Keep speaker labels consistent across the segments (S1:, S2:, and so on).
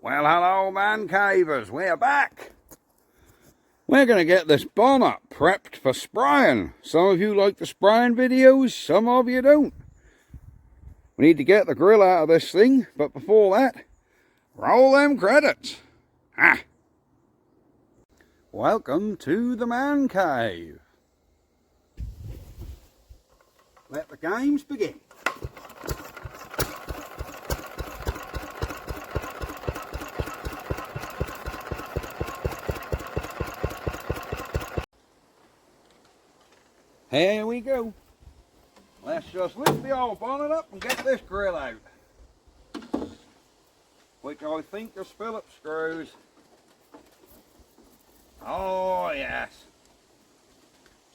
S1: Well, hello man cavers, we're back. We're going to get this bonnet prepped for spraying. Some of you like the spraying videos, some of you don't. We need to get the grill out of this thing, but before that, roll them credits. Welcome to the man cave. Let the games begin. Here we go. Let's just lift the old bonnet up and get this grill out. Which I think is Phillips screws. Oh yes.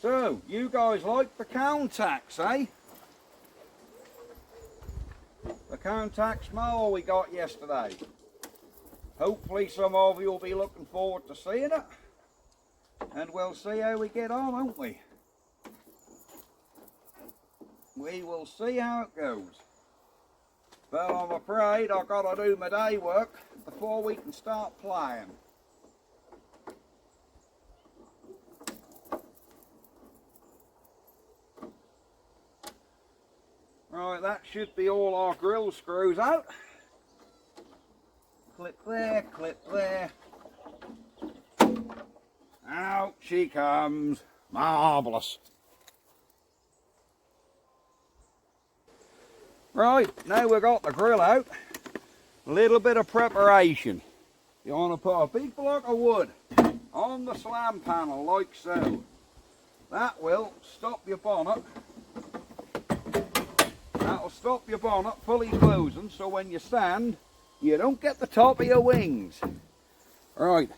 S1: So, you guys like the contacts, eh? The contact smell we got yesterday. Hopefully some of you will be looking forward to seeing it. And we'll see how we get on, won't we? We will see how it goes. But I'm afraid I've got to do my day work before we can start playing. Right, that should be all our grill screws out. Clip there, clip there. Out she comes. Marvellous. Right, now we've got the grill out, a little bit of preparation. You want to put a big block of wood on the slam panel like so. That will stop your bonnet. That will stop your bonnet fully closing, so when you stand, you don't get the top of your wings. Right,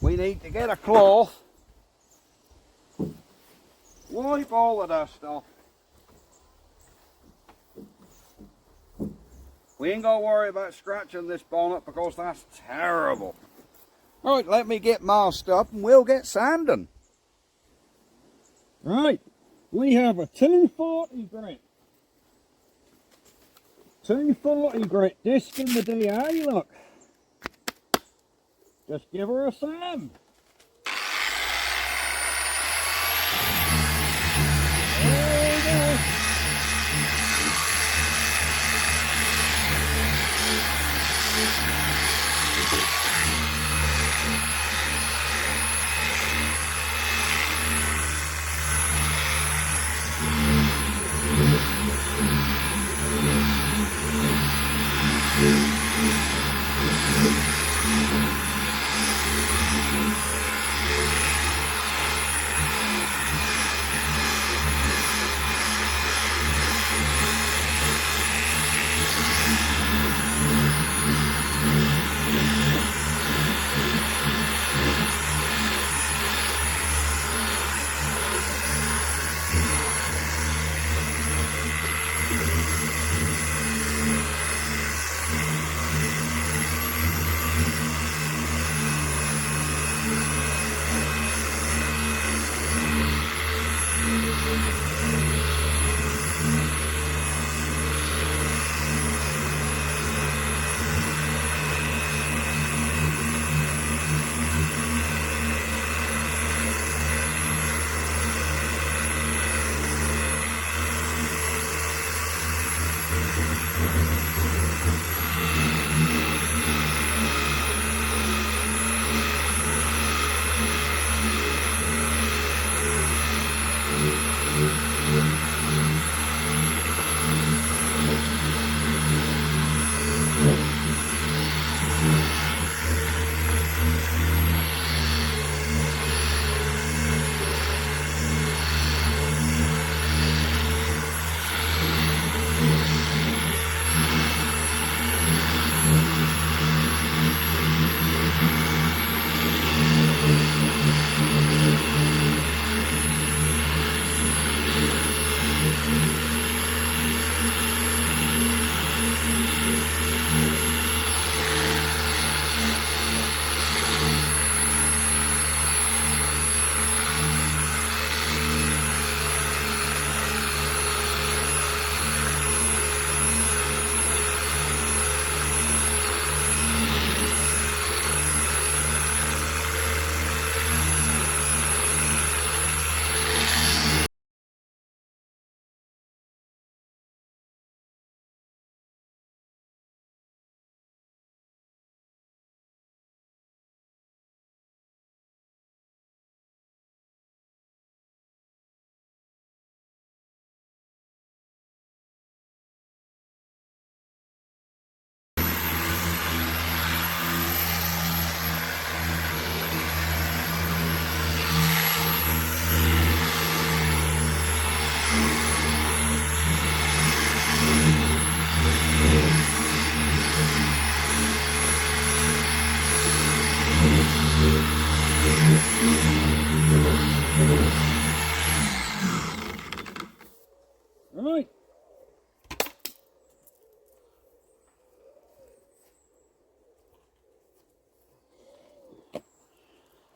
S1: we need to get a cloth, wipe all the dust off. We ain't got to worry about scratching this bonnet because that's terrible. Right, let me get masked up and we'll get sanding. Right, we have a 240 grit. 240 grit disc in the DA, look. Just give her a sand. There we go.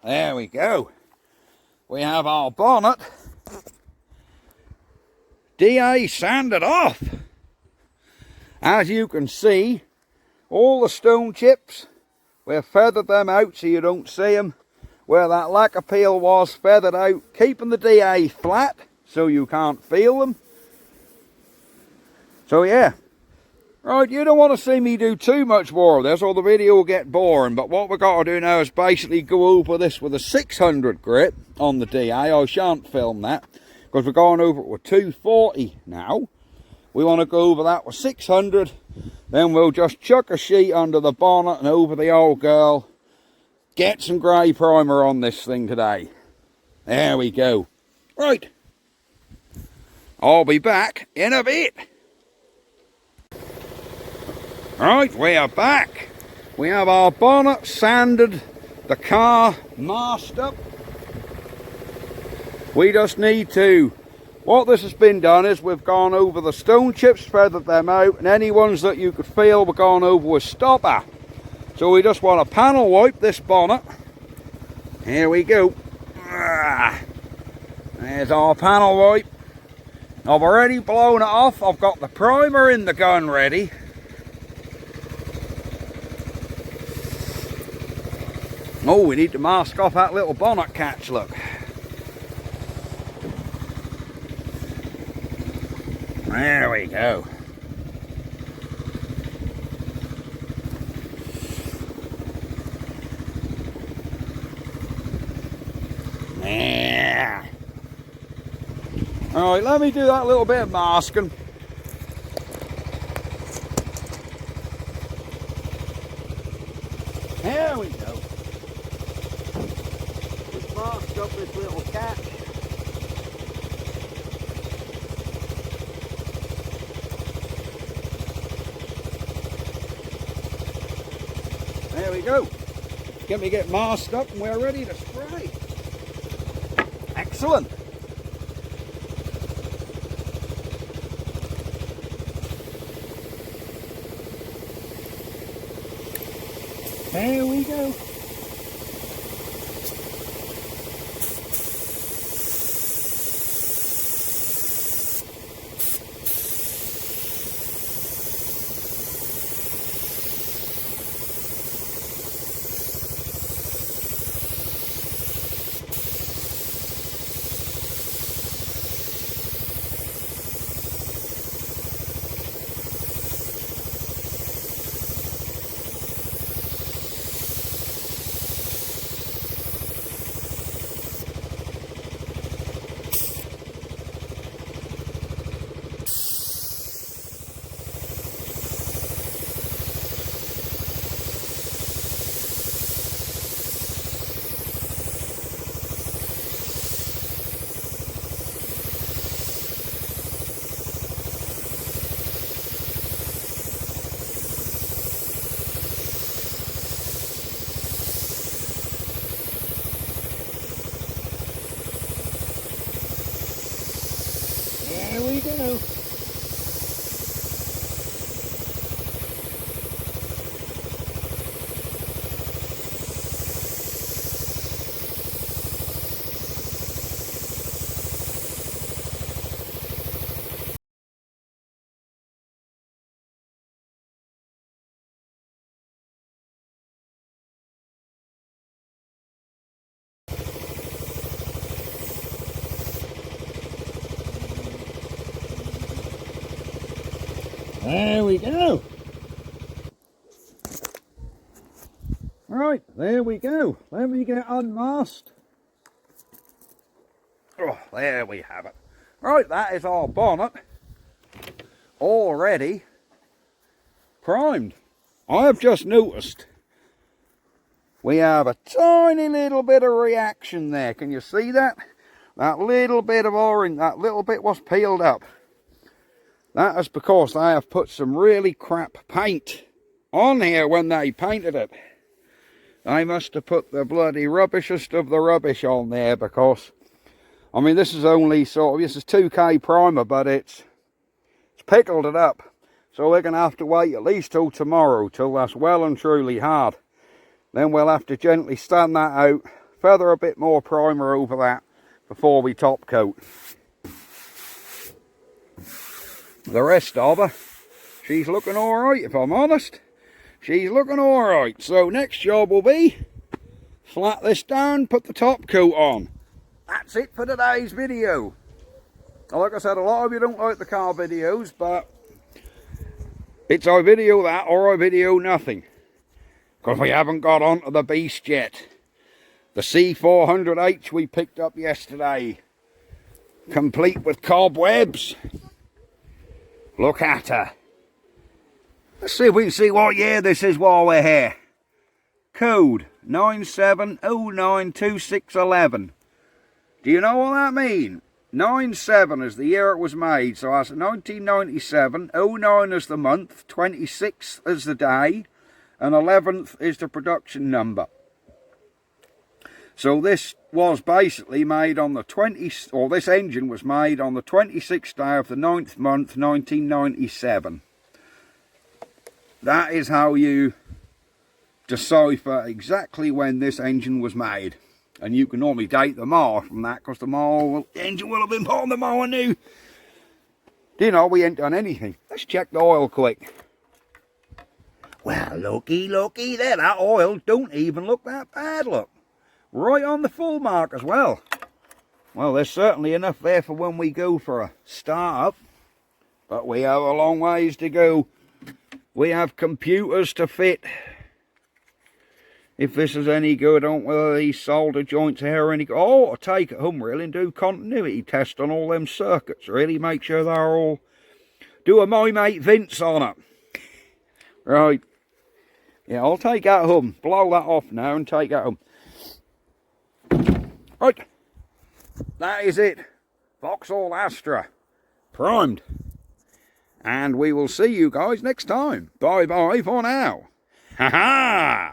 S1: There we go. We have our bonnet DA sanded off. As you can see, all the stone chips, we've feathered them out so you don't see them. Where that lacquer peel was, feathered out, keeping the DA flat so you can't feel them. So yeah, right, you don't want to see me do too much more of this or the video will get boring, but what we've got to do now is basically go over this with a 600 grit on the DA. I shan't film that because we're going over it with 240 now. We want to go over that with 600, then we'll just chuck a sheet under the bonnet and over the old girl. Get some grey primer on this thing today. There we go. Right, I'll be back in a bit. Right, we are back. We have our bonnet sanded, the car masked up. We just need to, what this has been done is we've gone over the stone chips, feathered them out, and any ones that you could feel we're gone over with stopper. So we just want to panel wipe this bonnet. Here we go. There's our panel wipe. I've already blown it off. I've got the primer in the gun ready. Oh, we need to mask off that little bonnet catch, look. There we go. Yeah. Alright, let me do that little bit of masking. There we go. We've masked up this little catch. There we go. Get me masked up and we're ready to spray. Excellent. There we go. There we go. There we go. Right, there we go. Let me get unmasked. Oh, there we have it. Right, that is our bonnet already primed. I have just noticed we have a tiny little bit of reaction there. Can you see that? That little bit of orange, that little bit was peeled up. That is because they have put some really crap paint on here when they painted it. They must have put the bloody rubbishest of the rubbish on there because, I mean, this is only sort of, this is 2K primer, but it's pickled it up. So we're going to have to wait at least till tomorrow, till that's well and truly hard. Then we'll have to gently stand that out, feather a bit more primer over that before we top coat. The rest of her, she's looking alright, if I'm honest. She's looking alright. So next job will be flat this down, put the top coat on. That's it for today's video. Like I said, a lot of you don't like the car videos, but it's I video that or I video nothing. Because we haven't got onto the beast yet. The C400H we picked up yesterday. Complete with cobwebs. Look at her. Let's see if we can see what year this is while we're here. Code 97092611. Do you know what that means? 97 is the year it was made, so that's 1997, 09 is the month, 26 is the day, and 11th is the production number. So this was basically made on the 20th, or this engine was made on the 26th day of the 9th month, 1997. That is how you decipher exactly when this engine was made. And you can normally date the mower from that, because the engine will have been put on the mower new. You know, we ain't done anything. Let's check the oil quick. Well, looky there, that oil don't even look that bad, look. Right on the full mark as well. Well, there's certainly enough there for when we go for a start-up. But we have a long ways to go. We have computers to fit. If this is any good, on whether these solder joints here are any good. Oh, I'll take it home really and do continuity test on all them circuits. Really make sure they're all... Do a my mate Vince on it. Right. Yeah, I'll take that home. Blow that off now and take that home. Right. That is it. Vauxhall Astra. Primed. And we will see you guys next time. Bye-bye for now. Ha-ha!